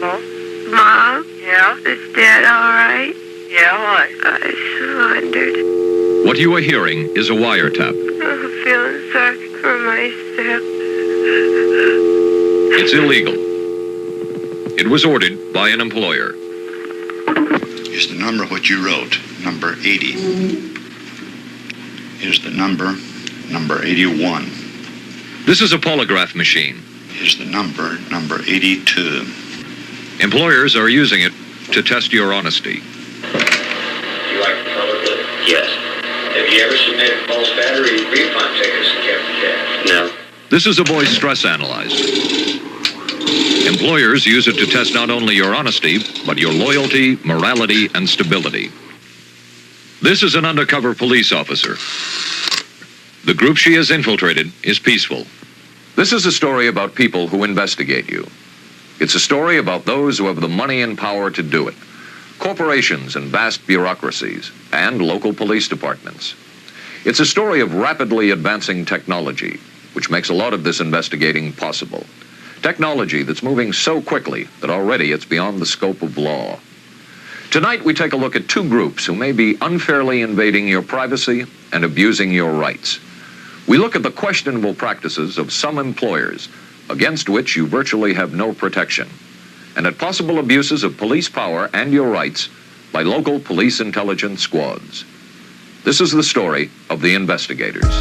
Hello? Mom? Yeah? Is Dad alright? Yeah, what? I just wondered. What you are hearing is a wiretap. I'm feeling sorry for myself. It's illegal. It was ordered by an employer. Is the number what you wrote, number 80. Is the number 81. This is a polygraph machine. Is the number 82. Employers are using it to test your honesty. You like the color blue? Yes. Have you ever submitted false battery refund tickets and kept the cash? No. This is a voice stress analyzer. Employers use it to test not only your honesty, but your loyalty, morality, and stability. This is an undercover police officer. The group she has infiltrated is peaceful. This is a story about people who investigate you. It's a story about those who have the money and power to do it. Corporations and vast bureaucracies, and local police departments. It's a story of rapidly advancing technology, which makes a lot of this investigating possible. Technology that's moving so quickly that already it's beyond the scope of law. Tonight we take a look at two groups who may be unfairly invading your privacy and abusing your rights. We look at the questionable practices of some employers against which you virtually have no protection, and at possible abuses of police power and your rights by local police intelligence squads. This is the story of the investigators.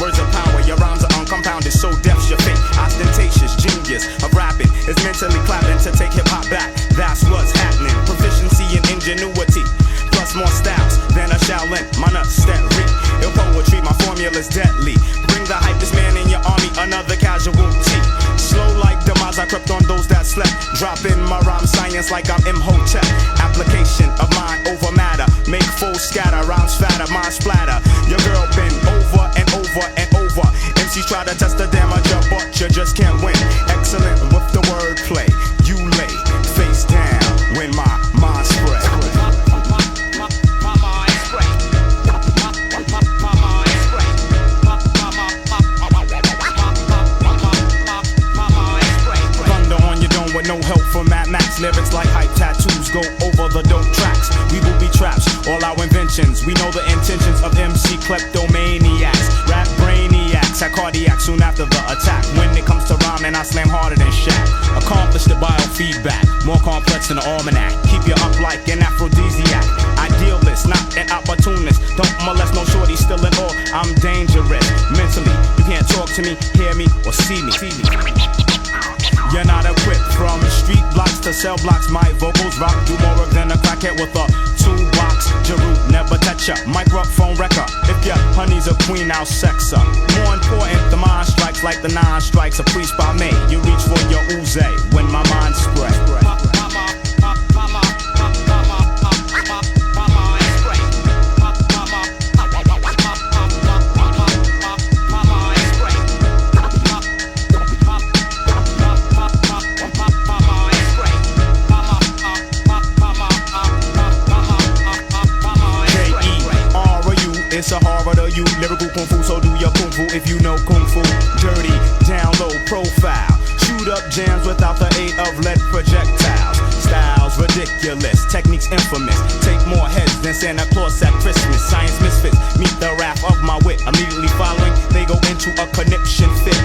Words of power, your rhymes are uncompounded, so deaf's your fate. Ostentatious genius of rapping is mentally clapping to take hip-hop back. That's what's happening. Proficiency and ingenuity, plus more styles than a Shaolin monastery. In poetry, my formula's deadly. Bring the hypest man in your army, another casualty. Slow like demise, I crept on those that slept. Drop in my rhyme science like I'm Imhotep. Application of mind over matter, make full scatter. Rhymes fatter, mind splatter. Your girl been over and over and over. MCs try to test the damage, but you just can't win. Excellent with the wordplay. You lay face down when my mind spread. With no help from Mad Max, lyrics like hype tattoos go over the dope tracks. We will be traps, all our inventions. We know the intentions of MC kleptomaniacs, rap brainiacs, had cardiac soon after the attack. When it comes to rhyming, I slam harder than Shaq. Accomplish the biofeedback, more complex than the almanac. Keep you up like an aphrodisiac. Idealist, not an opportunist. Don't molest no shorty, still in awe. I'm dangerous mentally. You can't talk to me, hear me, or see me. You're not equipped from street blocks to cell blocks. My vocals rock, do more work than a crackhead with a toolbox. Jeru, never touch ya, microphone wrecker. If your honey's a queen, I'll sex her. More important, the mind strikes like the 9 strikes. A priest by me, you reach for your ooze when my mind spread. It's a horror to you, lyrical kung fu, so do your kung fu if you know kung fu. Dirty, down low profile, shoot up jams without the aid of lead projectiles. Styles ridiculous, techniques infamous, take more heads than Santa Claus at Christmas. Science misfits, meet the wrath of my wit. Immediately following, they go into a conniption fit.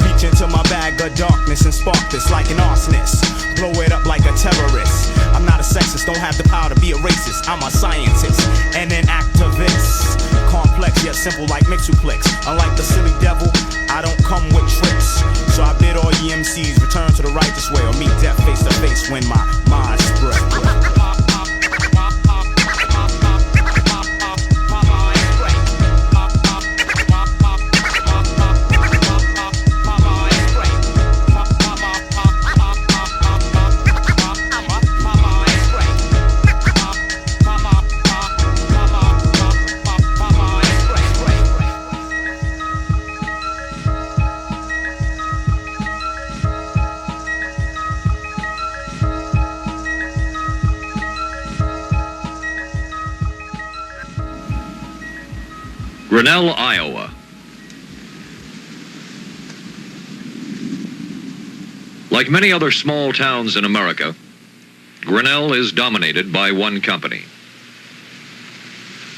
Reach into my bag of darkness and spark this like an arsonist. Blow it up like a terrorist. I'm not a sexist, don't have the power to be a racist. I'm a scientist and an activist. Complex yet simple like Mixuplex. Unlike the silly devil, I don't come with tricks. So I bid all ye MCs return to the righteous way or meet death face to face when my mind spread. Grinnell, Iowa. Like many other small towns in America, Grinnell is dominated by one company.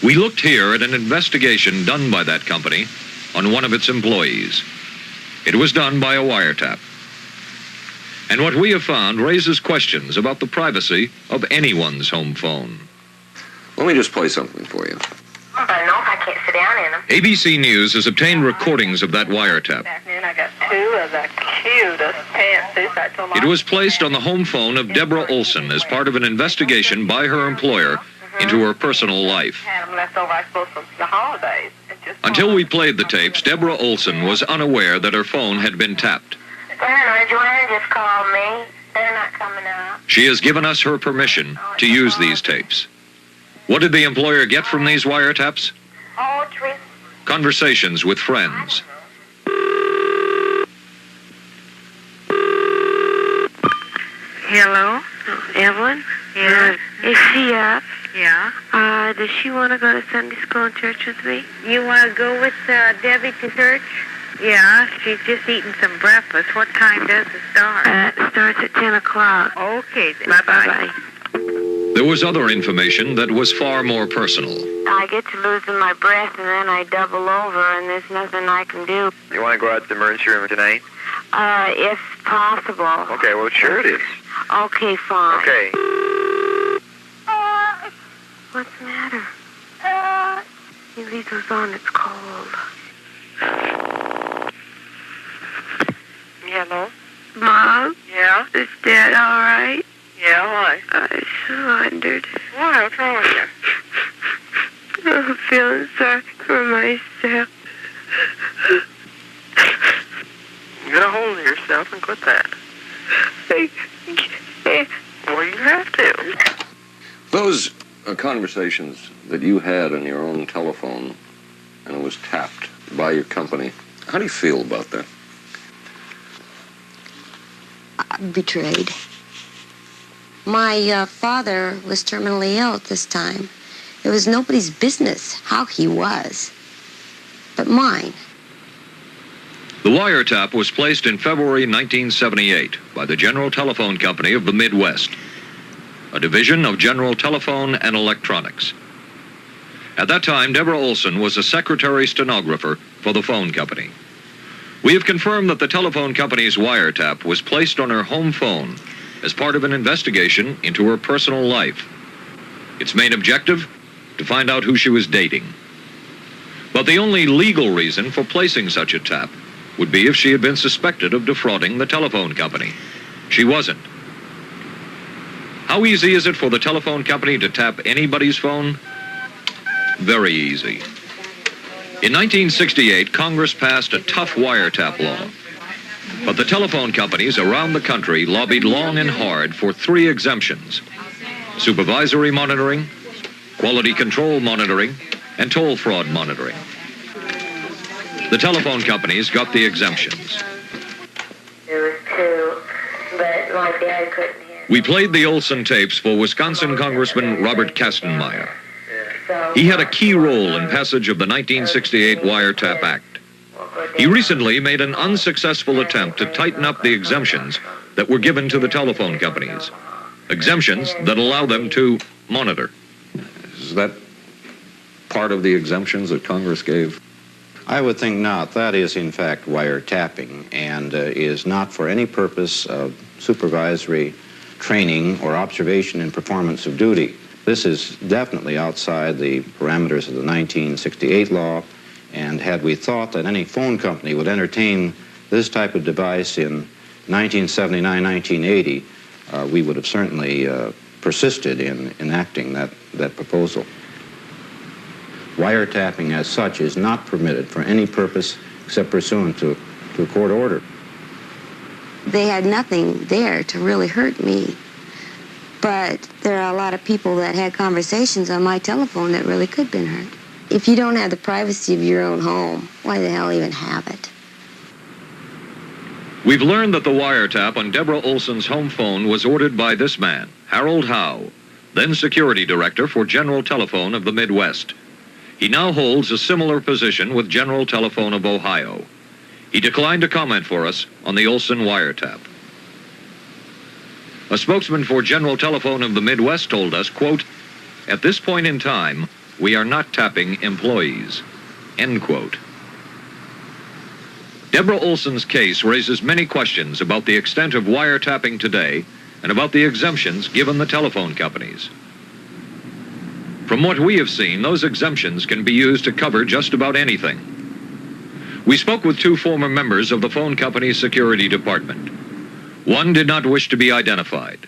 We looked here at an investigation done by that company on one of its employees. It was done by a wiretap. And what we have found raises questions about the privacy of anyone's home phone. Let me just play something for you. I know I can't sit down in them. ABC News has obtained recordings of that wiretap. I got two of the cutest pantsuits. It was placed on the home phone of Deborah Olson as part of an investigation by her employer into her personal life. Had them left over, I suppose, from the holidays. Until we played the tapes, Deborah Olson was unaware that her phone had been tapped. Joanna just called me. They're not coming out. She has given us her permission to use these tapes. What did the employer get from these wiretaps? Poetry. Conversations with friends. Hello? Evelyn? Yeah. Is she up? Yeah. Does she want to go to Sunday school and church with me? You want to go with Debbie to church? Yeah, she's just eating some breakfast. What time does it start? It starts at 10 o'clock. Okay, bye-bye. Bye-bye. There was other information that was far more personal. I get to losing my breath, and then I double over, and there's nothing I can do. You want to go out to the emergency room tonight? If possible. Okay, well, sure it is. Okay, fine. Okay. What's the matter? You leave those on, it's cold. Hello? Mom? Yeah? Is Dad all right? Yeah, why? I surrendered. Why? What's wrong with you? I'm feeling sorry for myself. Get a hold of yourself and quit that. I can't. Well, you have to. Those are conversations that you had on your own telephone and it was tapped by your company. How do you feel about that? Betrayed. My father was terminally ill at this time. It was nobody's business how he was, but mine. The wiretap was placed in February 1978 by the General Telephone Company of the Midwest, a division of General Telephone and Electronics. At that time, Deborah Olson was a secretary stenographer for the phone company. We have confirmed that the telephone company's wiretap was placed on her home phone as part of an investigation into her personal life. Its main objective? To find out who she was dating. But the only legal reason for placing such a tap would be if she had been suspected of defrauding the telephone company. She wasn't. How easy is it for the telephone company to tap anybody's phone? Very easy. In 1968, Congress passed a tough wiretap law. But the telephone companies around the country lobbied long and hard for 3 exemptions: supervisory monitoring, quality control monitoring, and toll fraud monitoring. The telephone companies got the exemptions. There was 2, but my dad couldn't hear. We played the Olson tapes for Wisconsin Congressman Robert Kastenmeier. He had a key role in passage of the 1968 Wiretap Act. He recently made an unsuccessful attempt to tighten up the exemptions that were given to the telephone companies. Exemptions that allow them to monitor. Is that part of the exemptions that Congress gave? I would think not. That is, in fact, wiretapping and is not for any purpose of supervisory training or observation in performance of duty. This is definitely outside the parameters of the 1968 law, and had we thought that any phone company would entertain this type of device in 1979, 1980, we would have certainly persisted in enacting that proposal. Wiretapping as such is not permitted for any purpose except pursuant to a court order. They had nothing there to really hurt me. But there are a lot of people that had conversations on my telephone that really could have been hurt. If you don't have the privacy of your own home, why the hell even have it? We've learned that the wiretap on Deborah Olson's home phone was ordered by this man, Harold Howe, then security director for General Telephone of the Midwest. He now holds a similar position with General Telephone of Ohio. He declined to comment for us on the Olson wiretap. A spokesman for General Telephone of the Midwest told us, quote, "At this point in time, we are not tapping employees," end quote. Deborah Olson's case raises many questions about the extent of wiretapping today and about the exemptions given the telephone companies. From what we have seen, those exemptions can be used to cover just about anything. We spoke with two former members of the phone company's security department. One did not wish to be identified.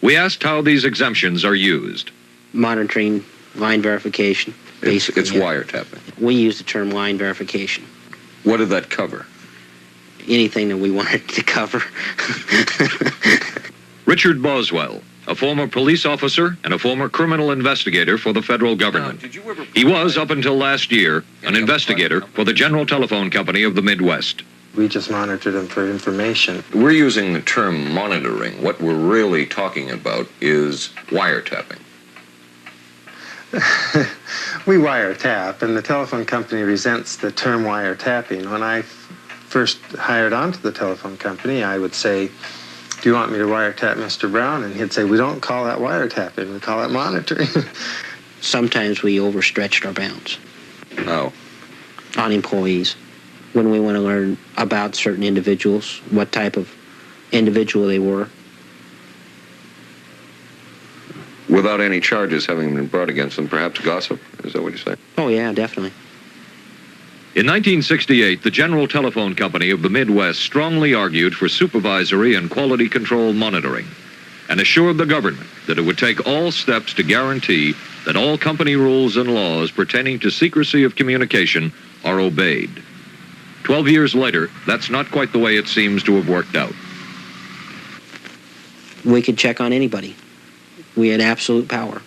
We asked how these exemptions are used. Monitoring, line verification. It's yeah. wiretapping. We use the term line verification. What did that cover? Anything that we wanted to cover. Richard Boswell, a former police officer and a former criminal investigator for the federal government. He was, up until last year, an investigator for the General Telephone Company of the Midwest. We just monitored them for information. We're using the term monitoring. What we're really talking about is wiretapping. We wiretap, and the telephone company resents the term wiretapping. When I first hired onto the telephone company, I would say, "Do you want me to wiretap Mr. Brown?" And he'd say, "We don't call that wiretapping, we call that monitoring." Sometimes we overstretched our bounds. Oh. On employees. When we want to learn about certain individuals, what type of individual they were. Without any charges having been brought against them, perhaps gossip? Is that what you say? Oh, yeah, definitely. In 1968, the General Telephone Company of the Midwest strongly argued for supervisory and quality control monitoring and assured the government that it would take all steps to guarantee that all company rules and laws pertaining to secrecy of communication are obeyed. 12 years later, that's not quite the way it seems to have worked out. We could check on anybody. We had absolute power.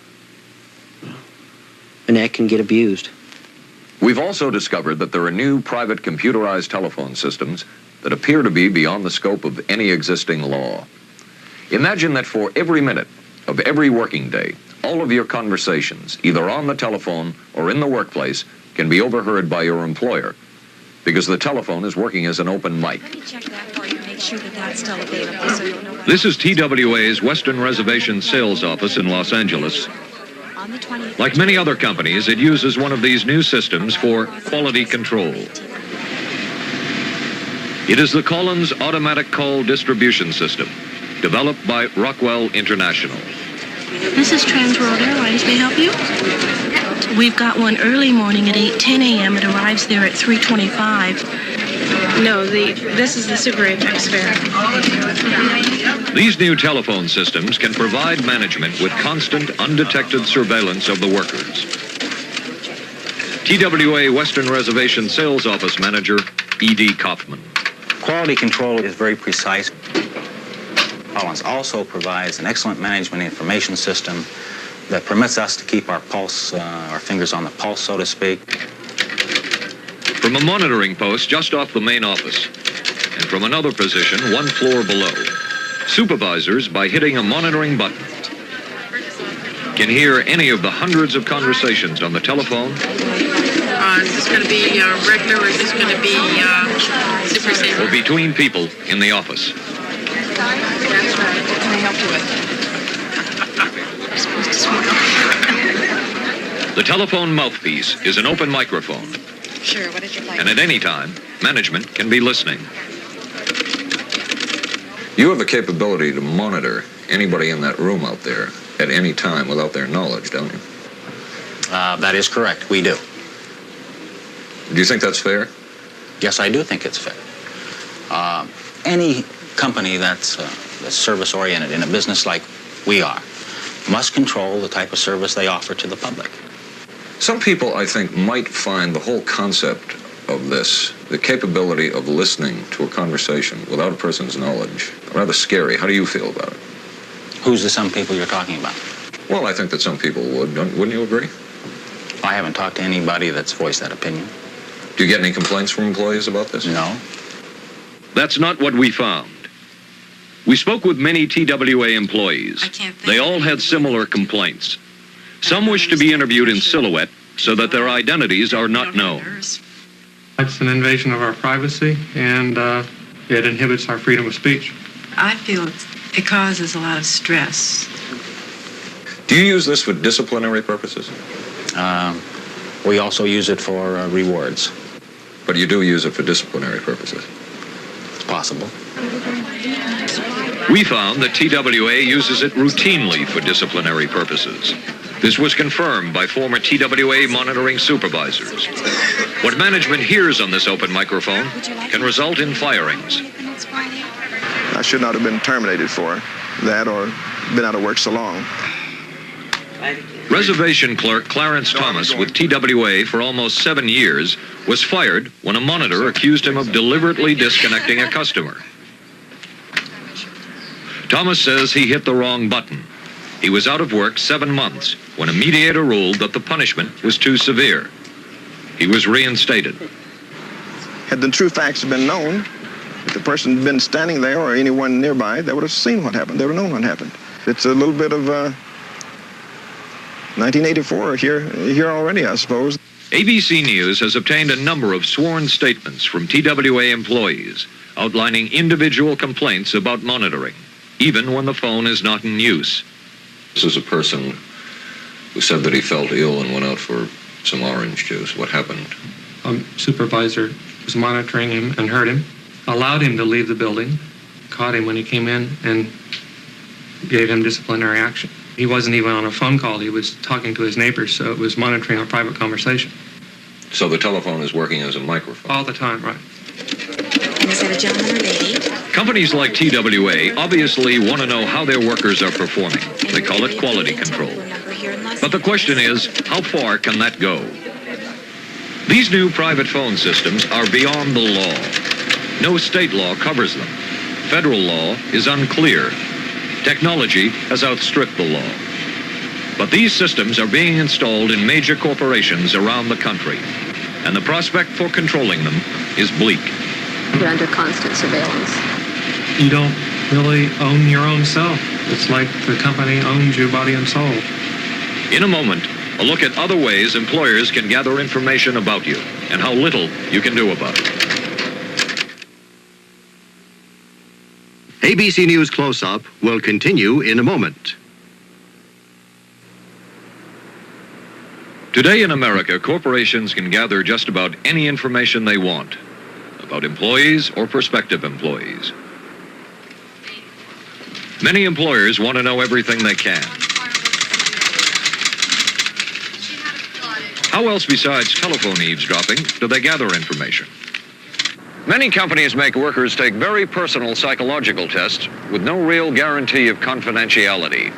And that can get abused. We've also discovered that there are new private computerized telephone systems that appear to be beyond the scope of any existing law. Imagine that for every minute of every working day, all of your conversations, either on the telephone or in the workplace, can be overheard by your employer, because the telephone is working as an open mic. Let me check that for you, make sure that that's still available so you'll know. This is TWA's Western Reservation Sales Office in Los Angeles. Like many other companies, it uses one of these new systems for quality control. It is the Collins Automatic Call Distribution System, developed by Rockwell International. This is Trans World Airlines. May I help you? We've got one early morning at 8:10 a.m. It arrives there at 3:25. No, this is the Super Apex fare. These new telephone systems can provide management with constant, undetected surveillance of the workers. TWA Western Reservation Sales Office Manager, E.D. Kaufman. Quality control is very precise. Collins also provides an excellent management information system that permits us to keep our pulse, our fingers on the pulse, so to speak. From a monitoring post just off the main office, and from another position one floor below, supervisors, by hitting a monitoring button, can hear any of the hundreds of conversations on the telephone. Is this going to be regular, or is this going to be super safe? Or between people in the office. That's right. What can I help you with? I'm supposed to speak up. The telephone mouthpiece is an open microphone. Sure, what did you like? And at any time, management can be listening. You have the capability to monitor anybody in that room out there at any time without their knowledge, don't you? That is correct. We do. Do you think that's fair? Yes, I do think it's fair. Any company that's service-oriented in a business like we are must control the type of service they offer to the public. Some people, I think, might find the whole concept of this, the capability of listening to a conversation without a person's knowledge, rather scary. How do you feel about it? Who's the some people you're talking about? Well, I think that some people would. Wouldn't you agree? I haven't talked to anybody that's voiced that opinion. Do you get any complaints from employees about this? No. That's not what we found. We spoke with many TWA employees. They all had similar complaints. Some wished to be interviewed in silhouette so that their identities are not known. It's an invasion of our privacy, and it inhibits our freedom of speech. I feel it causes a lot of stress. Do you use this for disciplinary purposes? We also use it for rewards. But you do use it for disciplinary purposes? It's possible. We found that TWA uses it routinely for disciplinary purposes. This was confirmed by former TWA monitoring supervisors. What management hears on this open microphone can result in firings. I should not have been terminated for that or been out of work so long. Reservation clerk Clarence Thomas with TWA for almost 7 years was fired when a monitor accused him of deliberately disconnecting a customer. Thomas says he hit the wrong button. He was out of work 7 months when a mediator ruled that the punishment was too severe. He was reinstated. Had the true facts been known, if the person had been standing there or anyone nearby, they would have seen what happened. They would have known what happened. It's a little bit of 1984 here already, I suppose. ABC News has obtained a number of sworn statements from TWA employees outlining individual complaints about monitoring, even when the phone is not in use. This is a person who said that he felt ill and went out for some orange juice. What happened? A supervisor was monitoring him and heard him, allowed him to leave the building, caught him when he came in, and gave him disciplinary action. He wasn't even on a phone call. He was talking to his neighbors, so it was monitoring a private conversation. So the telephone is working as a microphone? All the time, right. Is that a gentleman or lady? Companies like TWA obviously want to know how their workers are performing. They call it quality control. But the question is, how far can that go? These new private phone systems are beyond the law. No state law covers them. Federal law is unclear. Technology has outstripped the law. But these systems are being installed in major corporations around the country, and the prospect for controlling them is bleak. You're under constant surveillance. You don't really own your own self. It's like the company owns you body and soul. In a moment, a look at other ways employers can gather information about you and how little you can do about it. ABC News Close-Up will continue in a moment. Today in America, corporations can gather just about any information they want about employees or prospective employees. Many employers want to know everything they can. How else besides telephone eavesdropping do they gather information? Many companies make workers take very personal psychological tests with no real guarantee of confidentiality.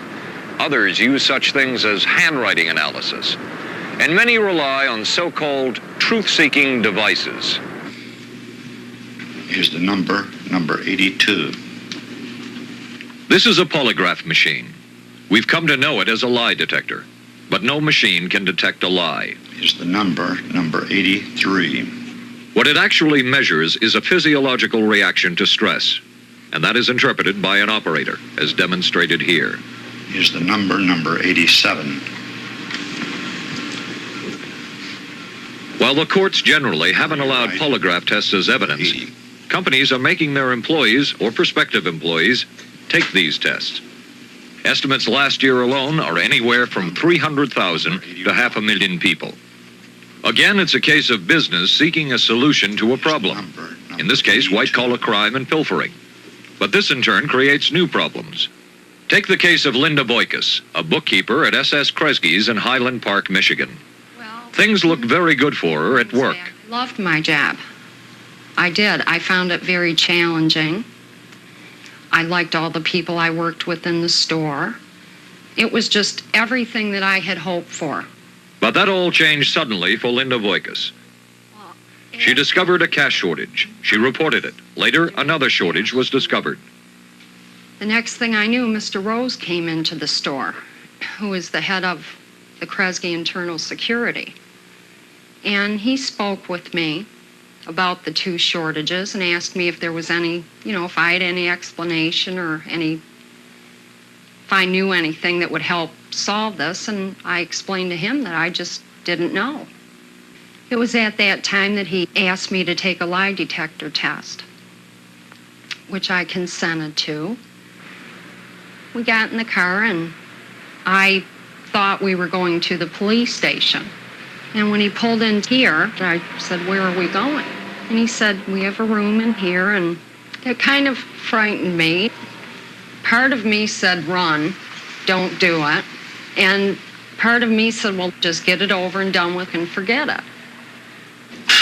Others use such things as handwriting analysis. And many rely on so-called truth-seeking devices. Here's the number 82. This is a polygraph machine. We've come to know it as a lie detector, but no machine can detect a lie. Here's the number 83. What it actually measures is a physiological reaction to stress, and that is interpreted by an operator, as demonstrated here. Here's the number 87. While the courts generally haven't allowed polygraph tests as evidence, companies are making their employees or prospective employees take these tests. Estimates last year alone are anywhere from 300,000 to 500,000 people. Again, it's a case of business seeking a solution to a problem. In this case, white-collar crime and pilfering. But this in turn creates new problems. Take the case of Linda Boykus, a bookkeeper at S.S. Kresge's in Highland Park, Michigan. Things looked very good for her at work. I loved my job. I did. I found it very challenging. I liked all the people I worked with in the store. It was just everything that I had hoped for. But that all changed suddenly for Linda Boykus. She discovered a cash shortage. She reported it. Later, another shortage was discovered. The next thing I knew, Mr. Rose came into the store, who is the head of the Kresge Internal Security. And he spoke with me about the two shortages and asked me if there was any, if I had any explanation or if I knew anything that would help solve this. And I explained to him that I just didn't know. It was at that time that he asked me to take a lie detector test, which I consented to. We got in the car and I thought we were going to the police station. And when he pulled in here, I said, "Where are we going?" And he said, "We have a room in here," and it kind of frightened me. Part of me said, "Run, don't do it." And part of me said, "Well, just get it over and done with and forget it."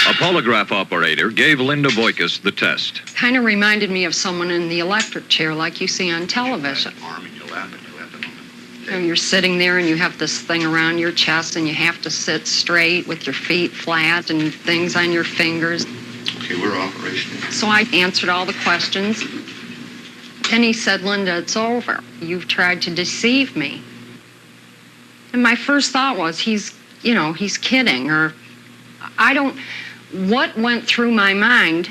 A polygraph operator gave Linda Voikus the test. Kind of reminded me of someone in the electric chair like you see on television. You know, you're sitting there and you have this thing around your chest and you have to sit straight with your feet flat and things on your fingers. Okay, we're operational. So I answered all the questions. Then he said, "Linda, it's over. You've tried to deceive me." And my first thought was, he's kidding, or what went through my mind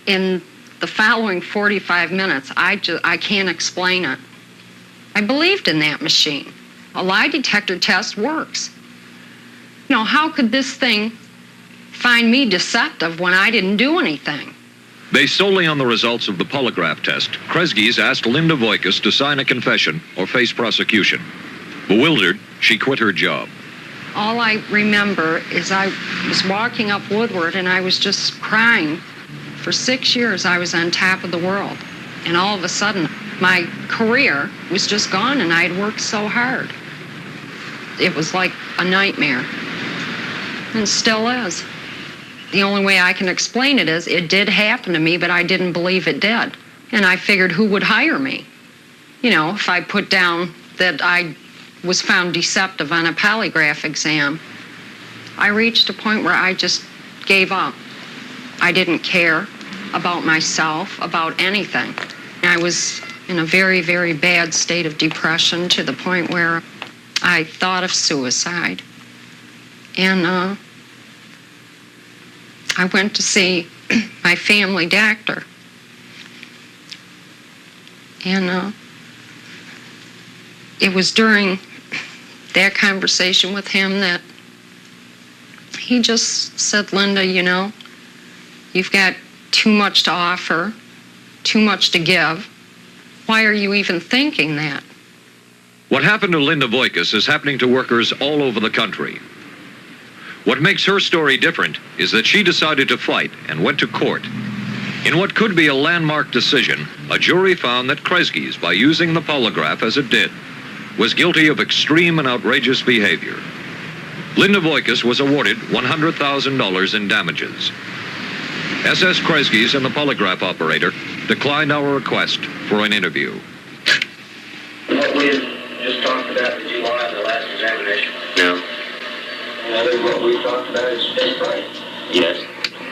in the following 45 minutes, I can't explain it. I believed in that machine. A lie detector test works. How could this thing find me deceptive when I didn't do anything? Based solely on the results of the polygraph test, Kresge's asked Linda Voikus to sign a confession or face prosecution. Bewildered, she quit her job. All I remember is I was walking up Woodward and I was just crying. For 6 years, I was on top of the world. And all of a sudden, my career was just gone and I had worked so hard. It was like a nightmare. And still is. The only way I can explain it is it did happen to me, but I didn't believe it did. And I figured, who would hire me? If I put down that I was found deceptive on a polygraph exam, I reached a point where I just gave up. I didn't care about myself, about anything. I was in a very, very bad state of depression to the point where I thought of suicide. And I went to see my family doctor. And it was during that conversation with him that he just said, "Linda, you've got too much to offer, too much to give. Why are you even thinking that?" What happened to Linda Voikus is happening to workers all over the country. What makes her story different is that she decided to fight and went to court. In what could be a landmark decision, a jury found that Kresge's, by using the polygraph as it did, was guilty of extreme and outrageous behavior. Linda Voikus was awarded $100,000 in damages. SS Kresge's and the polygraph operator declined our request for an interview. What we just talked about, did you lie on the last examination? No. That is what we talked about is state right. Yes.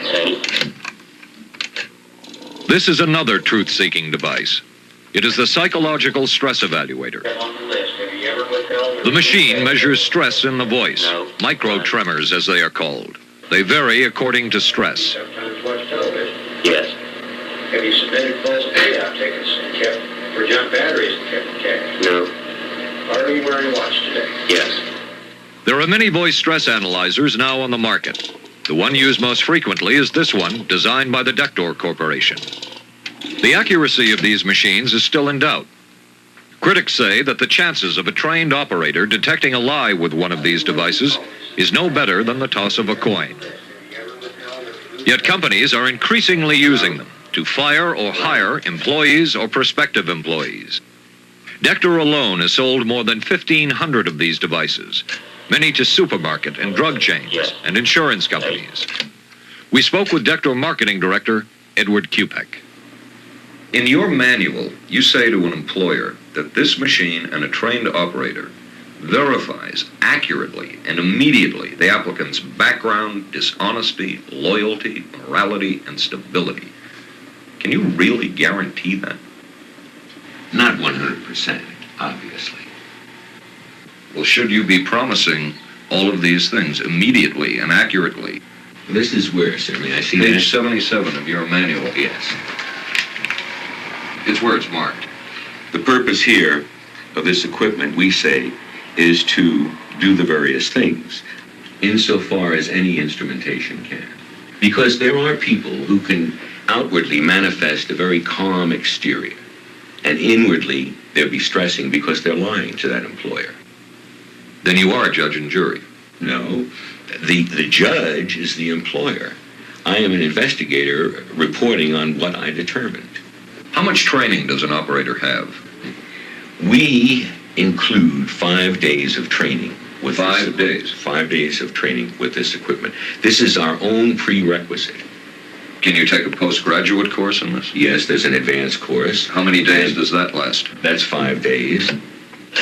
Say. This is another truth-seeking device. It is the psychological stress evaluator. The machine measures stress in the voice, micro-tremors as they are called. They vary according to stress. Sometimes watch television. Yes. Have you submitted false payout tickets and kept for junk batteries and kept in cash? No. Are you wearing a watch today? Yes. There are many voice stress analyzers now on the market. The one used most frequently is this one, designed by the Dector Corporation. The accuracy of these machines is still in doubt. Critics say that the chances of a trained operator detecting a lie with one of these devices is no better than the toss of a coin. Yet companies are increasingly using them to fire or hire employees or prospective employees. Dector alone has sold more than 1,500 of these devices, many to supermarket and drug chains and insurance companies. We spoke with Dector Marketing Director Edward Kupek. In your manual, you say to an employer that this machine and a trained operator verifies accurately and immediately the applicant's background, dishonesty, loyalty, morality, and stability. Can you really guarantee that? Not 100%, obviously. Well, should you be promising all of these things immediately and accurately? This is where, sir? May I see Page that? 77 of your manual. Yes. It's where it's marked. The purpose here of this equipment, we say, is to do the various things. insofar as any instrumentation can. Because there are people who can outwardly manifest a very calm exterior, and inwardly they'll be stressing because they're lying to that employer. Then you are judge and jury. No, the judge is the employer. I am an investigator reporting on what I determined. How much training does an operator have? We include 5 days of training. With 5 days? 5 days of training with this equipment. This is our own prerequisite. Can you take a postgraduate course in this? Yes, there's an advanced course. How many days does that last? That's 5 days.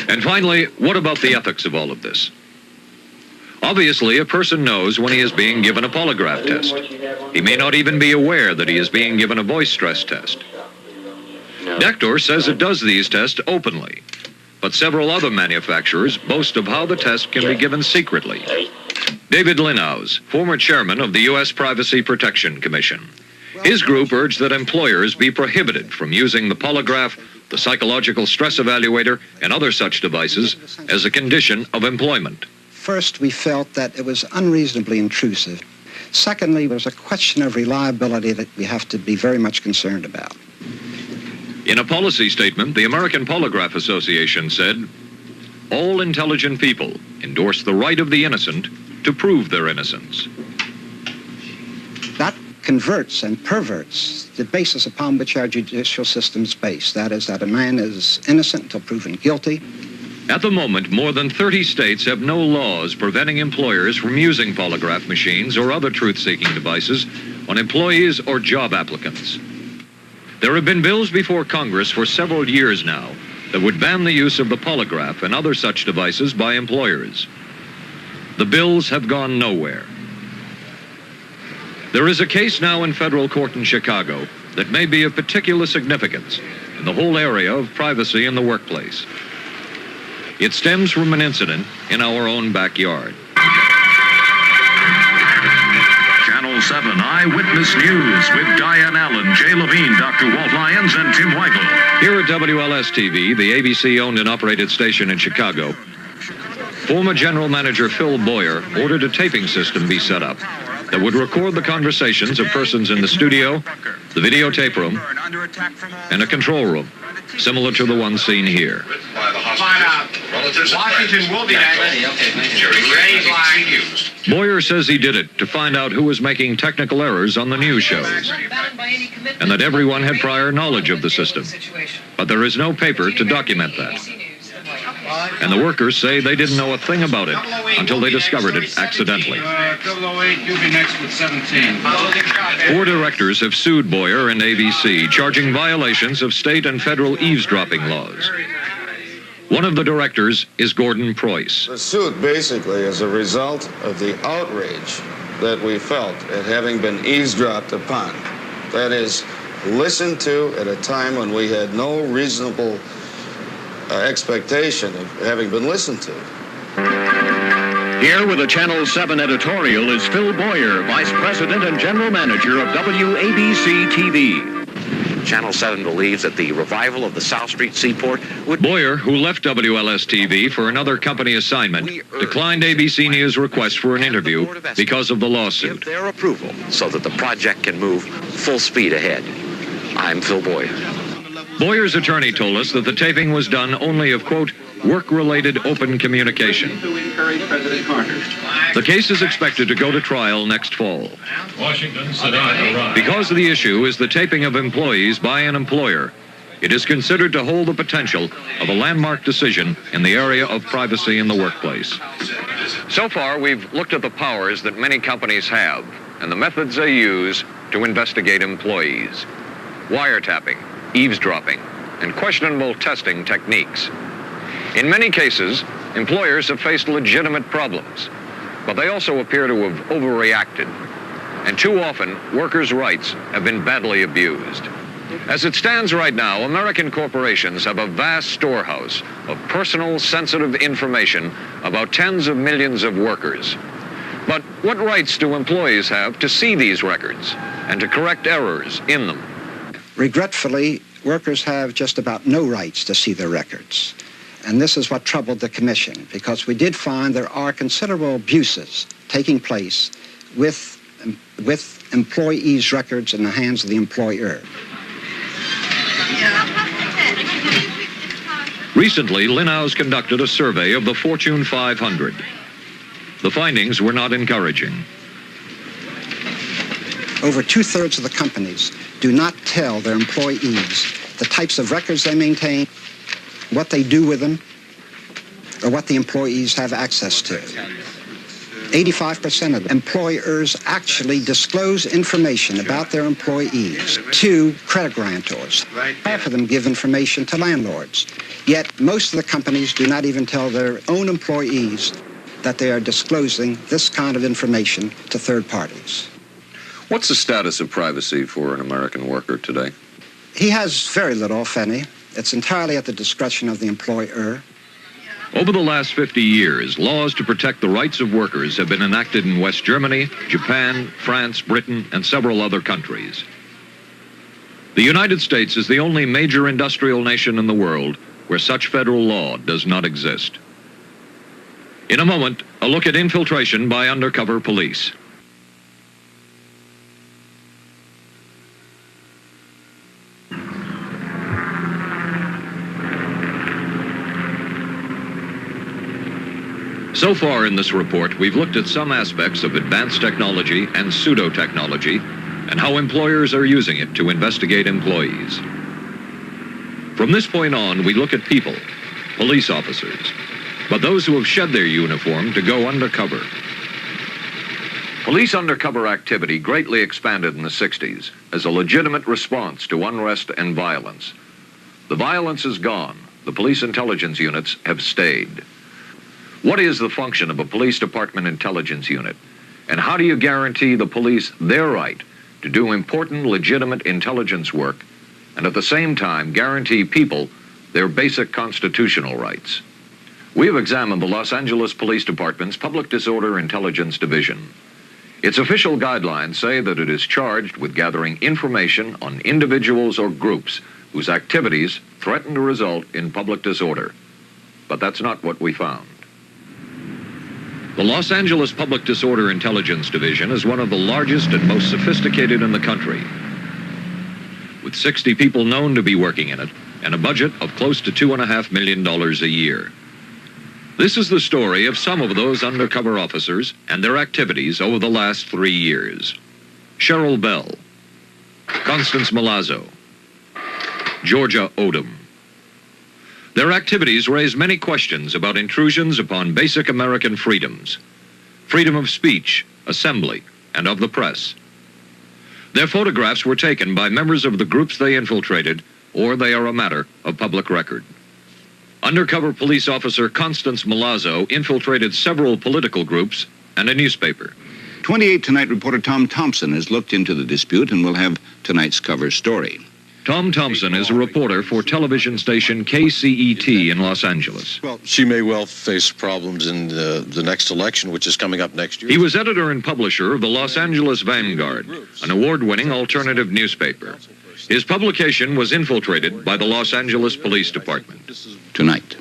And finally, what about the ethics of all of this? Obviously, a person knows when he is being given a polygraph test. He may not even be aware that he is being given a voice stress test. Nector says it does these tests openly, but several other manufacturers boast of how the test can be given secretly. David Linhaus, former chairman of the U.S. Privacy Protection Commission. His group urged that employers be prohibited from using the polygraph, the psychological stress evaluator, and other such devices as a condition of employment. First, we felt that it was unreasonably intrusive. Secondly, there's a question of reliability that we have to be very much concerned about. In a policy statement, the American Polygraph Association said, all intelligent people endorse the right of the innocent to prove their innocence. That converts and perverts the basis upon which our judicial system is based. That is, that a man is innocent until proven guilty. At the moment, more than 30 states have no laws preventing employers from using polygraph machines or other truth-seeking devices on employees or job applicants. There have been bills before Congress for several years now that would ban the use of the polygraph and other such devices by employers. The bills have gone nowhere. There is a case now in federal court in Chicago that may be of particular significance in the whole area of privacy in the workplace. It stems from an incident in our own backyard. Channel 7 Eyewitness News with Diane Allen, Jay Levine, Dr. Walt Lyons, and Tim Weigel. Here at WLS-TV, the ABC-owned and operated station in Chicago, former General Manager Phil Boyer ordered a taping system be set up that would record the conversations of persons in the studio, the videotape room, and a control room, similar to the one seen here. Washington will be ready. Boyer says he did it to find out who was making technical errors on the news shows, and that everyone had prior knowledge of the system. But there is no paper to document that. And the workers say they didn't know a thing about it until they discovered it accidentally. 008, you'll be next with 17. 4 directors have sued Boyer and ABC, charging violations of state and federal eavesdropping laws. One of the directors is Gordon Preuss. The suit basically is a result of the outrage that we felt at having been eavesdropped upon. That is, listened to at a time when we had no reasonable expectation of having been listened to. Here with a Channel 7 editorial is Phil Boyer, Vice President and General Manager of WABC-TV. Channel 7 believes that the revival of the South Street Seaport would... Boyer, who left WLS-TV for another company assignment, declined ABC News' request for an interview because of the lawsuit. Give their approval so that the project can move full speed ahead. I'm Phil Boyer. Boyer's attorney told us that the taping was done only of, quote, work-related open communication. The case is expected to go to trial next fall. Washington, Sedona. Because the issue is the taping of employees by an employer, it is considered to hold the potential of a landmark decision in the area of privacy in the workplace. So far, we've looked at the powers that many companies have and the methods they use to investigate employees. Wiretapping, eavesdropping, and questionable testing techniques. In many cases, employers have faced legitimate problems, but they also appear to have overreacted. And too often, workers' rights have been badly abused. As it stands right now, American corporations have a vast storehouse of personal, sensitive information about tens of millions of workers. But what rights do employees have to see these records and to correct errors in them? Regretfully, workers have just about no rights to see their records. And this is what troubled the commission, because we did find there are considerable abuses taking place with employees' records in the hands of the employer. Recently, Linhaus conducted a survey of the Fortune 500. The findings were not encouraging. Over 2/3 of the companies do not tell their employees the types of records they maintain, what they do with them, or what the employees have access to. 85% of employers actually disclose information about their employees to credit grantors. Half of them give information to landlords. Yet most of the companies do not even tell their own employees that they are disclosing this kind of information to third parties. What's the status of privacy for an American worker today? He has very little, if any. It's entirely at the discretion of the employer. Over the last 50 years, laws to protect the rights of workers have been enacted in West Germany, Japan, France, Britain, and several other countries. The United States is the only major industrial nation in the world where such federal law does not exist. In a moment, a look at infiltration by undercover police. So far in this report, we've looked at some aspects of advanced technology and pseudo-technology and how employers are using it to investigate employees. From this point on, we look at people, police officers, but those who have shed their uniform to go undercover. Police undercover activity greatly expanded in the 60s as a legitimate response to unrest and violence. The violence is gone. The police intelligence units have stayed. What is the function of a police department intelligence unit? And how do you guarantee the police their right to do important, legitimate intelligence work and at the same time guarantee people their basic constitutional rights? We have examined the Los Angeles Police Department's Public Disorder Intelligence Division. Its official guidelines say that it is charged with gathering information on individuals or groups whose activities threaten to result in public disorder. But that's not what we found. The Los Angeles Public Disorder Intelligence Division is one of the largest and most sophisticated in the country, with 60 people known to be working in it and a budget of close to $2.5 million a year. This is the story of some of those undercover officers and their activities over the last 3 years. Cheryl Bell, Constance Milazzo, Georgia Odom. Their activities raise many questions about intrusions upon basic American freedoms, freedom of speech, assembly, and of the press. Their photographs were taken by members of the groups they infiltrated, or they are a matter of public record. Undercover police officer Constance Milazzo infiltrated several political groups and a newspaper. 28 Tonight reporter Tom Thompson has looked into the dispute and will have tonight's cover story. Tom Thompson is a reporter for television station KCET in Los Angeles. Well, she may well face problems in the next election, which is coming up next year. He was editor and publisher of the Los Angeles Vanguard, an award-winning alternative newspaper. His publication was infiltrated by the Los Angeles Police Department. Tonight.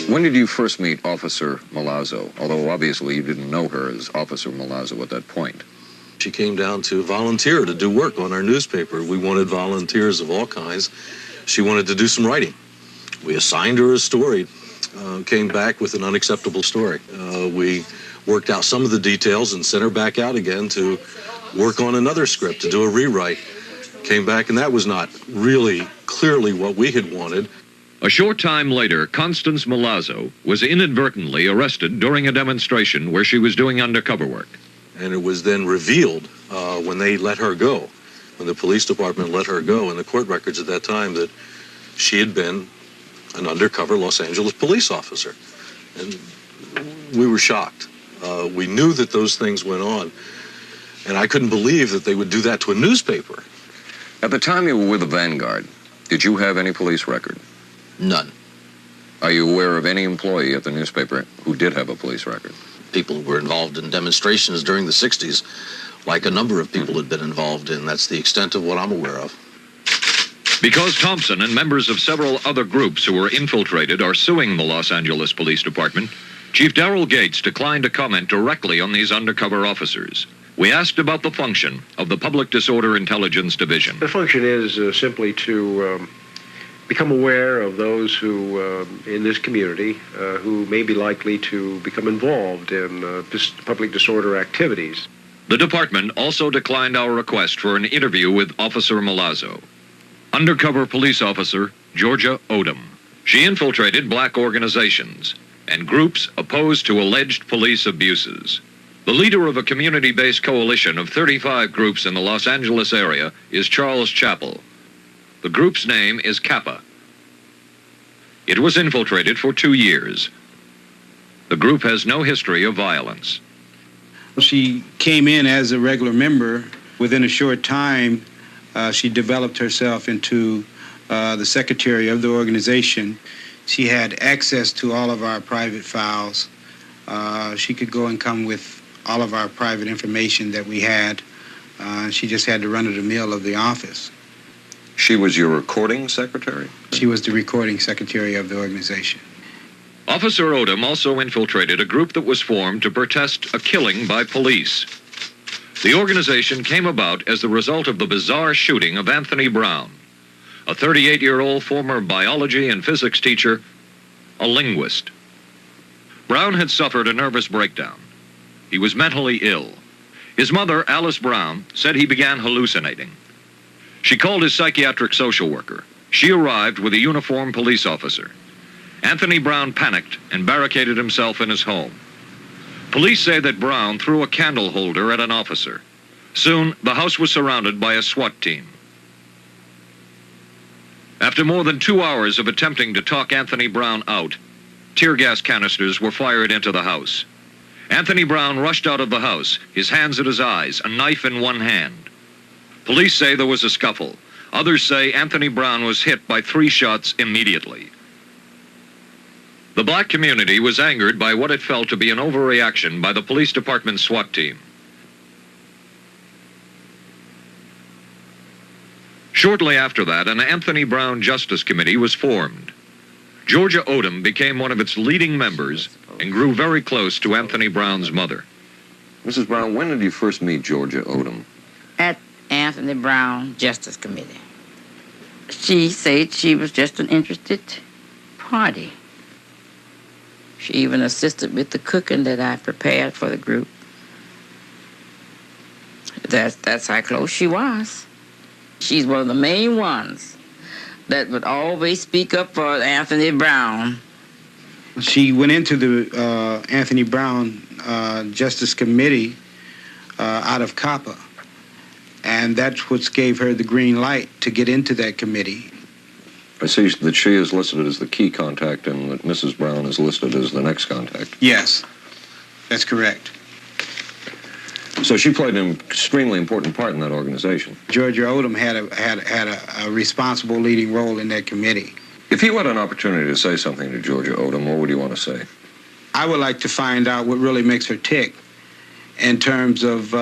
When did you first meet Officer Milazzo? Although obviously you didn't know her as Officer Milazzo at that point. She came down to volunteer to do work on our newspaper. We wanted volunteers of all kinds. She wanted to do some writing. We assigned her a story, came back with an unacceptable story. We worked out some of the details and sent her back out again to work on another script, to do a rewrite. Came back and that was not really clearly what we had wanted. A short time later, Constance Milazzo was inadvertently arrested during a demonstration where she was doing undercover work. And it was then revealed when they let her go, when the police department let her go in the court records at that time, that she had been an undercover Los Angeles police officer. And we were shocked. We knew that those things went on, and I couldn't believe that they would do that to a newspaper. At the time you were with the Vanguard, did you have any police record? None. Are you aware of any employee at the newspaper who did have a police record? People who were involved in demonstrations during the 60s, like a number of people had been involved in. That's the extent of what I'm aware of. Because Thompson and members of several other groups who were infiltrated are suing the Los Angeles Police Department, Chief Darrell Gates declined to comment directly on these undercover officers. We asked about the function of the Public Disorder Intelligence Division. The function is simply to become aware of those who, in this community, who may be likely to become involved in public disorder activities. The department also declined our request for an interview with Officer Milazzo. Undercover police officer Georgia Odom. She infiltrated black organizations and groups opposed to alleged police abuses. The leader of a community-based coalition of 35 groups in the Los Angeles area is Charles Chappell. The group's name is Kappa. It was infiltrated for 2 years. The group has no history of violence. She came in as a regular member. Within a short time, she developed herself into the secretary of the organization. She had access to all of our private files. She could go and come with all of our private information that we had. She just had to run the mill of the office. She was your recording secretary? She was the recording secretary of the organization. Officer Odom also infiltrated a group that was formed to protest a killing by police. The organization came about as the result of the bizarre shooting of Anthony Brown, a 38-year-old former biology and physics teacher, a linguist. Brown had suffered a nervous breakdown. He was mentally ill. His mother, Alice Brown, said he began hallucinating. She called his psychiatric social worker. She arrived with a uniformed police officer. Anthony Brown panicked and barricaded himself in his home. Police say that Brown threw a candle holder at an officer. Soon, the house was surrounded by a SWAT team. After more than 2 hours of attempting to talk Anthony Brown out, tear gas canisters were fired into the house. Anthony Brown rushed out of the house, his hands at his eyes, a knife in one hand. Police say there was a scuffle. Others say Anthony Brown was hit by 3 shots immediately. The black community was angered by what it felt to be an overreaction by the police department's SWAT team. Shortly after that, an Anthony Brown Justice Committee was formed. Georgia Odom became one of its leading members and grew very close to Anthony Brown's mother. Mrs. Brown, when did you first meet Georgia Odom? At Anthony Brown Justice Committee. She said she was just an interested party. She even assisted with the cooking that I prepared for the group. That's how close she was. She's one of the main ones that would always speak up for Anthony Brown. She went into the Anthony Brown Justice Committee out of Kappa, and that's what gave her the green light to get into that committee. I see that she is listed as the key contact and that Mrs. Brown is listed as the next contact. Yes, that's correct. So she played an extremely important part in that organization. Georgia Odom had a responsible leading role in that committee. If you had an opportunity to say something to Georgia Odom, what would you want to say? I would like to find out what really makes her tick in terms of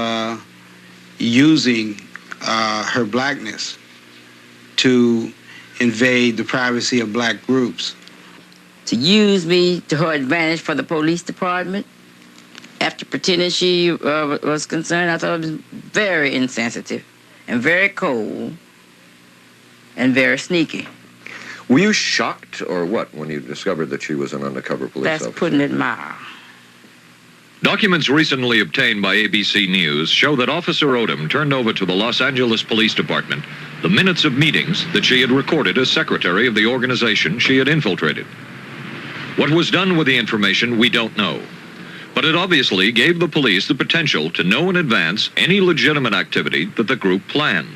using her blackness to invade the privacy of black groups. To use me to her advantage for the police department, after pretending she was concerned, I thought it was very insensitive and very cold and very sneaky. Were you shocked or what when you discovered that she was an undercover police officer? That's putting it mild. Documents recently obtained by ABC News show that Officer Odom turned over to the Los Angeles Police Department the minutes of meetings that she had recorded as secretary of the organization she had infiltrated. What was done with the information, we don't know. But it obviously gave the police the potential to know in advance any legitimate activity that the group planned.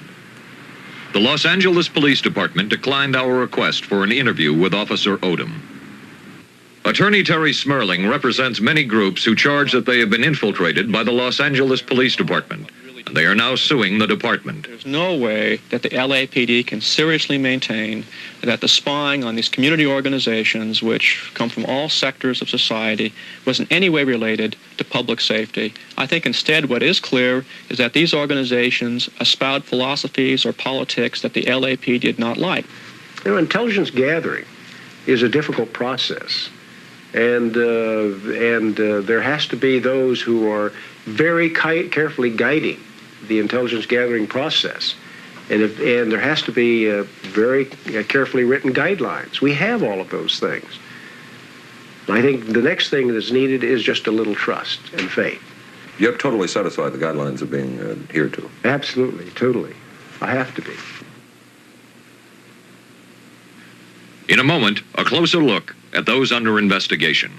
The Los Angeles Police Department declined our request for an interview with Officer Odom. Attorney Terry Smerling represents many groups who charge that they have been infiltrated by the Los Angeles Police Department and they are now suing the department. There's no way that the LAPD can seriously maintain that the spying on these community organizations, which come from all sectors of society, was in any way related to public safety. I think instead what is clear is that these organizations espoused philosophies or politics that the LAPD did not like. You know, intelligence gathering is a difficult process, and there has to be those who are very carefully guiding the intelligence gathering process, and there has to be very carefully written guidelines. We have all of those things. I think the next thing that's needed is just a little trust and faith. You're totally satisfied the guidelines are being adhered to? Absolutely, totally. I have to be. In a moment, a closer look at those under investigation.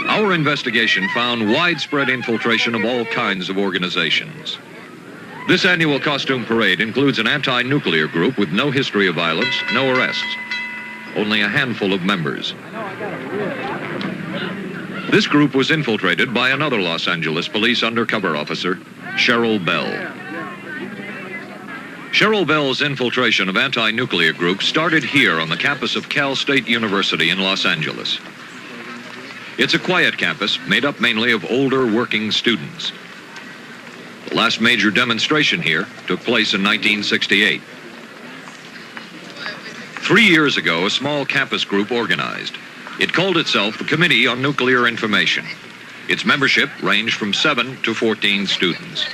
Our investigation found widespread infiltration of all kinds of organizations. This annual costume parade includes an anti-nuclear group with no history of violence, no arrests, only a handful of members. This group was infiltrated by another Los Angeles police undercover officer, Cheryl Bell. Cheryl Bell's infiltration of anti-nuclear groups started here on the campus of Cal State University in Los Angeles. It's a quiet campus made up mainly of older working students. The last major demonstration here took place in 1968. 3 years ago, a small campus group organized. It called itself the Committee on Nuclear Information. Its membership ranged from 7 to 14 students.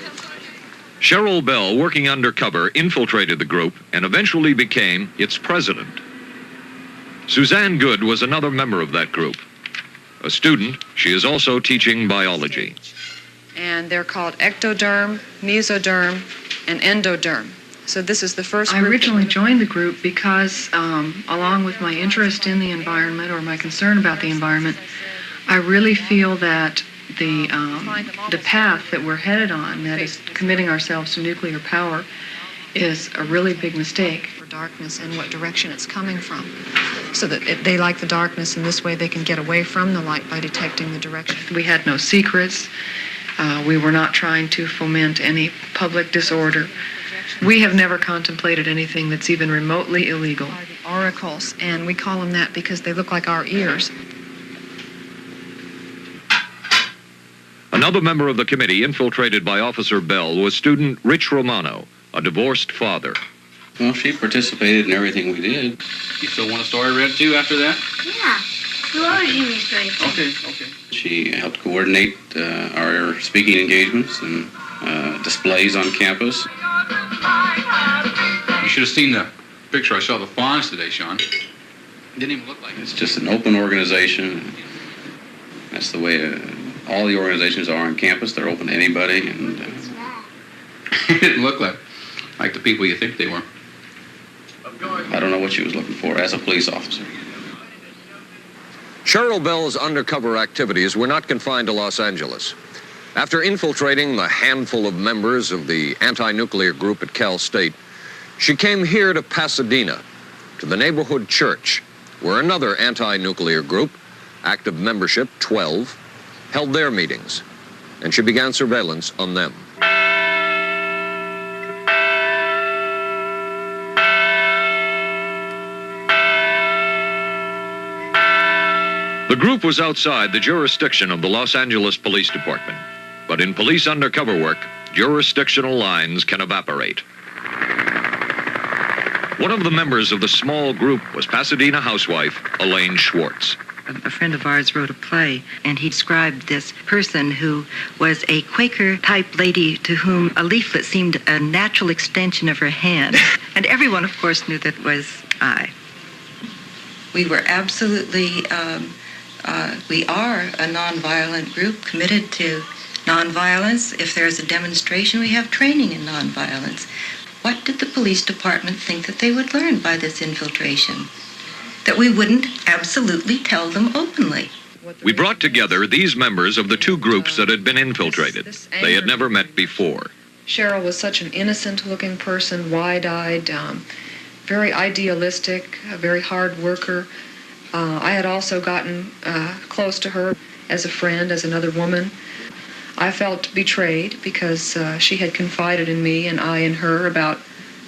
Cheryl Bell, working undercover, infiltrated the group and eventually became its president. Suzanne Good was another member of that group. A student, she is also teaching biology. And they're called ectoderm, mesoderm, and endoderm. So this is the first group. I originally joined the group because, along with my interest in the environment or my concern about the environment, I really feel that the path that we're headed on, that is committing ourselves to nuclear power, is a really big mistake. For darkness and what direction it's coming from, so that if they like the darkness, and this way they can get away from the light by detecting the direction. We had no secrets. We were not trying to foment any public disorder. We have never contemplated anything that's even remotely illegal. The oracles, and we call them that because they look like our ears. Another member of the committee infiltrated by Officer Bell was student Rich Romano, a divorced father. Well, she participated in everything we did. You still want a story read too after that? Yeah. You always give me stories. Okay. She helped coordinate our speaking engagements and displays on campus. You should have seen the picture I saw of the fawns today, Sean. It didn't even look like it. It's just an open organization. That's the way all the organizations are on campus. They're open to anybody, and it didn't look like the people you think they were. I don't know what she was looking for as a police officer. Cheryl Bell's undercover activities were not confined to Los Angeles. After infiltrating the handful of members of the anti-nuclear group at Cal State, she came here to Pasadena, to the neighborhood church, where another anti-nuclear group, active membership 12, held their meetings, and she began surveillance on them. The group was outside the jurisdiction of the Los Angeles Police Department, but in police undercover work, jurisdictional lines can evaporate. One of the members of the small group was Pasadena housewife Elaine Schwartz. A friend of ours wrote a play, and he described this person who was a Quaker-type lady to whom a leaflet seemed a natural extension of her hand. And everyone, of course, knew that was I. We were absolutely, we are a nonviolent group committed to nonviolence. If there's a demonstration, we have training in nonviolence. What did the police department think that they would learn by this infiltration? That we wouldn't absolutely tell them openly. We brought together these members of the two groups that had been infiltrated. They had never met before. Cheryl was such an innocent-looking person, wide-eyed, very idealistic, a very hard worker. I had also gotten close to her, as a friend, as another woman. I felt betrayed because she had confided in me and I in her about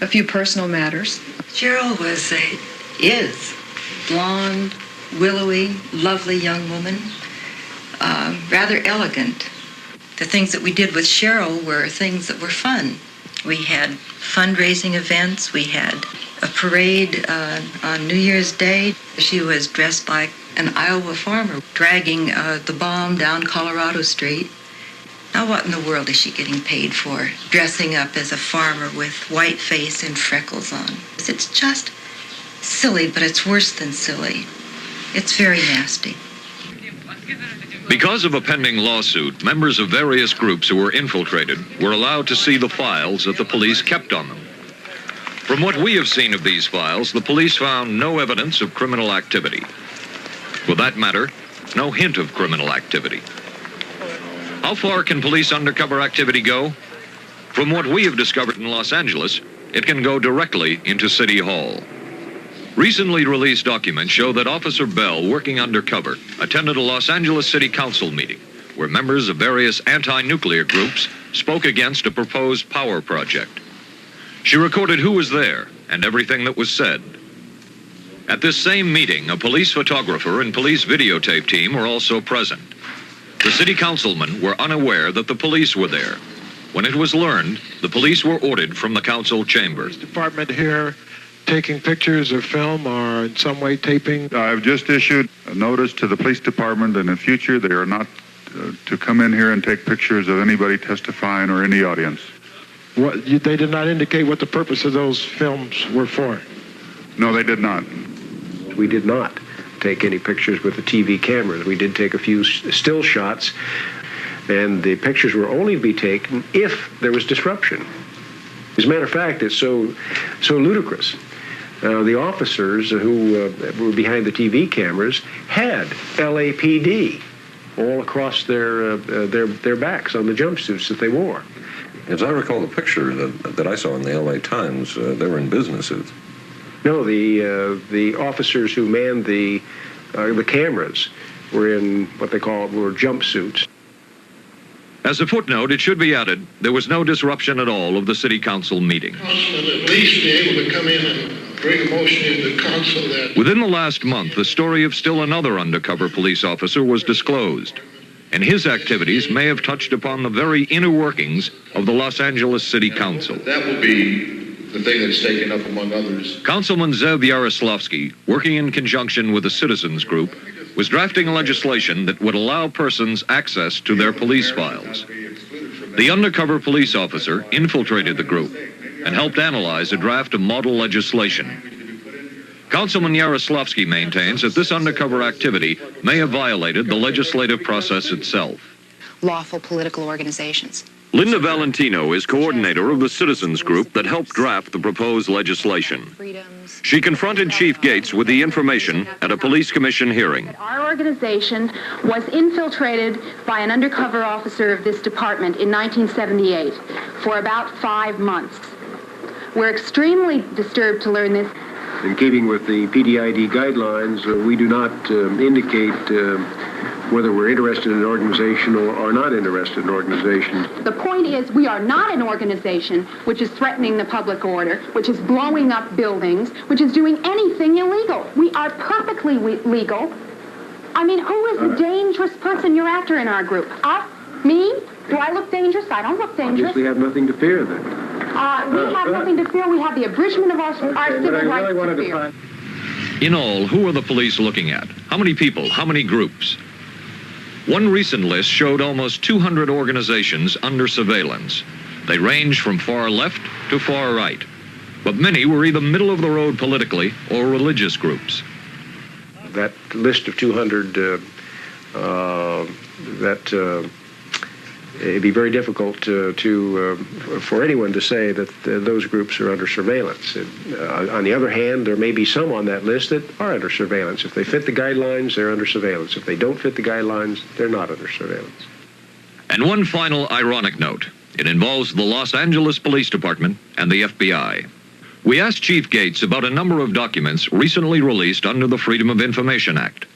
a few personal matters. Cheryl is blonde, willowy, lovely young woman, rather elegant. The things that we did with Cheryl were things that were fun. We had fundraising events. We had a parade on New Year's Day. She was dressed like an Iowa farmer, dragging the bomb down Colorado Street. Now what in the world is she getting paid for, dressing up as a farmer with white face and freckles on? It's just silly, but it's worse than silly. It's very nasty. Because of a pending lawsuit, members of various groups who were infiltrated were allowed to see the files that the police kept on them. From what we have seen of these files, the police found no evidence of criminal activity. For that matter, no hint of criminal activity. How far can police undercover activity go? From what we have discovered in Los Angeles, it can go directly into City Hall. Recently released documents show that Officer Bell, working undercover, attended a Los Angeles City Council meeting where members of various anti-nuclear groups spoke against a proposed power project. She recorded who was there and everything that was said. At this same meeting, a police photographer and police videotape team were also present. The city councilmen were unaware that the police were there. When it was learned, the police were ordered from the council chambers. Department here taking pictures or film or in some way taping? I've just issued a notice to the police department. In the future, they are not to come in here and take pictures of anybody testifying or any audience. They did not indicate what the purpose of those films were for? No, they did not. We did not take any pictures with the TV cameras. We did take a few still shots, and the pictures were only to be taken if there was disruption. As a matter of fact, it's so ludicrous. The officers who were behind the TV cameras had LAPD all across their backs on the jumpsuits that they wore. As I recall the picture that I saw in the LA Times, they were in business suits. No, the officers who manned the cameras were in what they were jumpsuits. As a footnote, it should be added, there was no disruption at all of the city council meeting. Councilman at least be able to come in and bring a motion into the council that... Within the last month, the story of still another undercover police officer was disclosed, and his activities may have touched upon the very inner workings of the Los Angeles City Council. That will be the thing that's taken up among others. Councilman Zev Yaroslavsky, working in conjunction with a citizens group, was drafting legislation that would allow persons access to their police files. The undercover police officer infiltrated the group and helped analyze a draft of model legislation. Councilman Yaroslavsky maintains that this undercover activity may have violated the legislative process itself. Lawful political organizations. Linda Valentino is coordinator of the citizens group that helped draft the proposed legislation. She confronted Chief Gates with the information at a police commission hearing. Our organization was infiltrated by an undercover officer of this department in 1978 for about 5 months. We're extremely disturbed to learn this. In keeping with the PDID guidelines, we do not indicate whether we're interested in an organization or not interested in an organization. The point is, we are not an organization which is threatening the public order, which is blowing up buildings, which is doing anything illegal. We are perfectly legal. I mean, who is the dangerous person you're after in our group? Us? Me? Do I look dangerous? I don't look dangerous. Obviously have nothing to fear then. We have nothing to fear. We have the abridgment of our civil rights to fear. In all, who are the police looking at? How many people? How many groups? One recent list showed almost 200 organizations under surveillance. They ranged from far left to far right, but many were either middle of the road politically or religious groups. That list of 200, it'd be very difficult for anyone to say that those groups are under surveillance. On the other hand, there may be some on that list that are under surveillance. If they fit the guidelines, they're under surveillance. If they don't fit the guidelines, they're not under surveillance. And one final ironic note. It involves the Los Angeles Police Department and the FBI. We asked Chief Gates about a number of documents recently released under the Freedom of Information Act.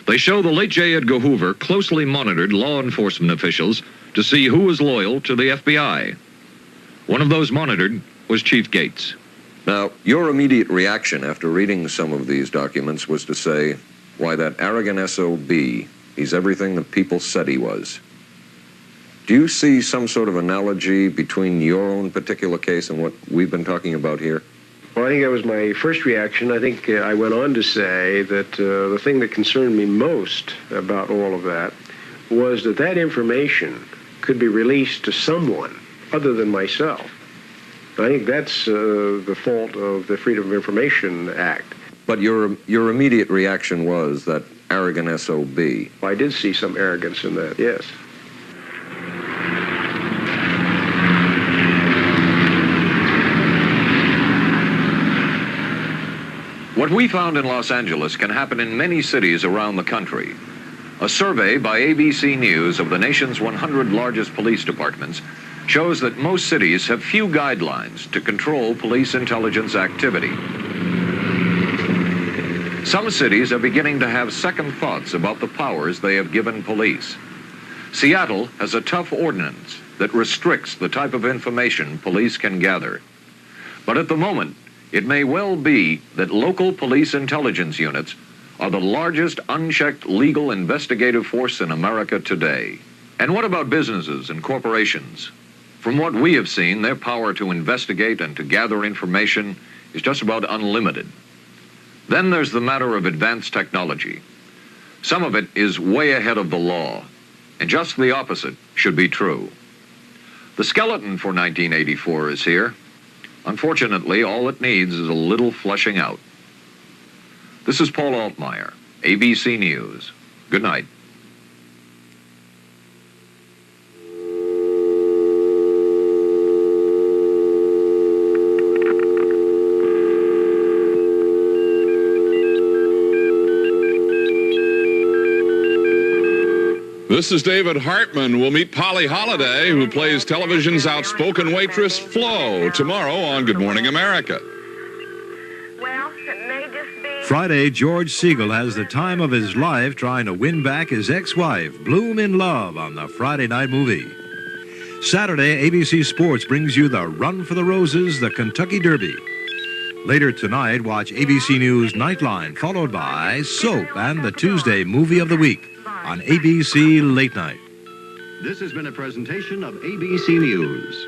They show the late J. Edgar Hoover closely monitored law enforcement officials to see who was loyal to the FBI. One of those monitored was Chief Gates. Now, your immediate reaction after reading some of these documents was to say, why, that arrogant SOB, he's everything the people said he was. Do you see some sort of analogy between your own particular case and what we've been talking about here? Well, I think that was my first reaction. I think I went on to say that the thing that concerned me most about all of that was that that information could be released to someone other than myself. I think that's the fault of the Freedom of Information Act. But your immediate reaction was that arrogant SOB. I did see some arrogance in that, yes. What we found in Los Angeles can happen in many cities around the country. A survey by ABC News of the nation's 100 largest police departments shows that most cities have few guidelines to control police intelligence activity. Some cities are beginning to have second thoughts about the powers they have given police. Seattle has a tough ordinance that restricts the type of information police can gather. But at the moment, it may well be that local police intelligence units are the largest unchecked legal investigative force in America today. And what about businesses and corporations? From what we have seen, their power to investigate and to gather information is just about unlimited. Then there's the matter of advanced technology. Some of it is way ahead of the law, and just the opposite should be true. The skeleton for 1984 is here. Unfortunately, all it needs is a little fleshing out. This is Paul Altmeyer, ABC News. Good night. This is David Hartman. We'll meet Polly Holliday, who plays television's outspoken waitress Flo tomorrow on Good Morning America. Friday, George Siegel has the time of his life trying to win back his ex-wife, Bloom in Love, on the Friday night movie. Saturday, ABC Sports brings you the Run for the Roses, the Kentucky Derby. Later tonight, watch ABC News Nightline, followed by Soap and the Tuesday Movie of the Week on ABC Late Night. This has been a presentation of ABC News.